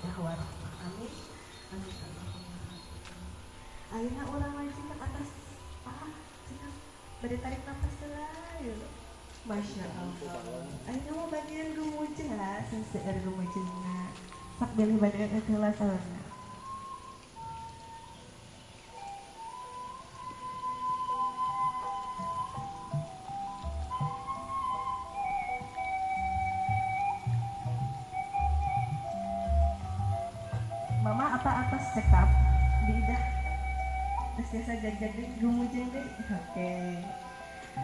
mawaddah warahmah. Amin. Amin Allahumma amin. Ayeuna urang wajib ke atas cenah bade tarik napas heula ya. Masya Allah. Ayeuna mah bagian rumuja seueur rumujuna. Sak beli bade heula saurna. Mama apa atas cekap diidah terus biasa jadi rumujeng deh. Oke,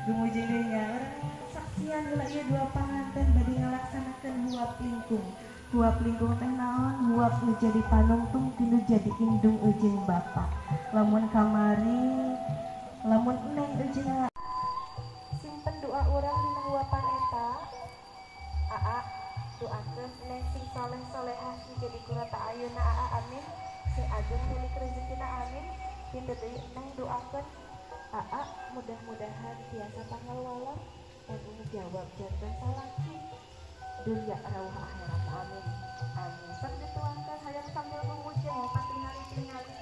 rumujeng deh nya orang saksian heula ieu dua panganten bade ngalaksanakeun huap lingkung teh naon huap nu jadi panungtung tinu jadi indung ujung bapak lamun kamari lamun eneng ujung simpen doa urang dina huapan eta doakeun neng sing soleh solehah jadi kurata ayeuna amin sing agung milik rezekina amin pintu deui neng doakeun mudah-mudahan tiasa tanggal walam dan jawab jantan salaki dunia rawuh akhirat amin amin sok dituangkeun hayang sambil mengujeng katingali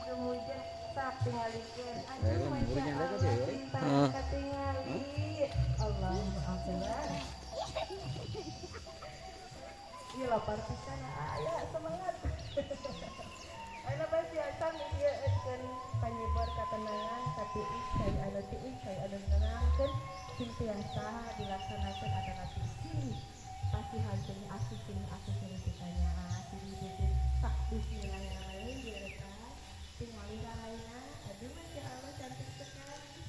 gemujeng sak tingalikeun anjing masya Allah cinta katingali Allahumma akbar. Iya lapar pisan aya semangat. Ayeuna pasti acan ieu eutkeun panyebar katenangan katiis kai anu tiis kai anu nenangkeun sing tiasa dilaksanakeun adalah sini pasti hasilnya aku sini ditanya sini jadi tak bismillahirrahmanirrahim direkan tingali raina aduh masya Allah cantik sekali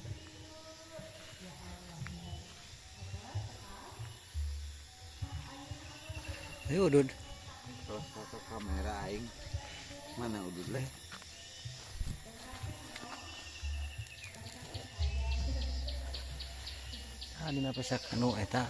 ya Allah ya Ayo udud. Terus foto kamera aing. Mana udud leh? Dina pesak anu eta.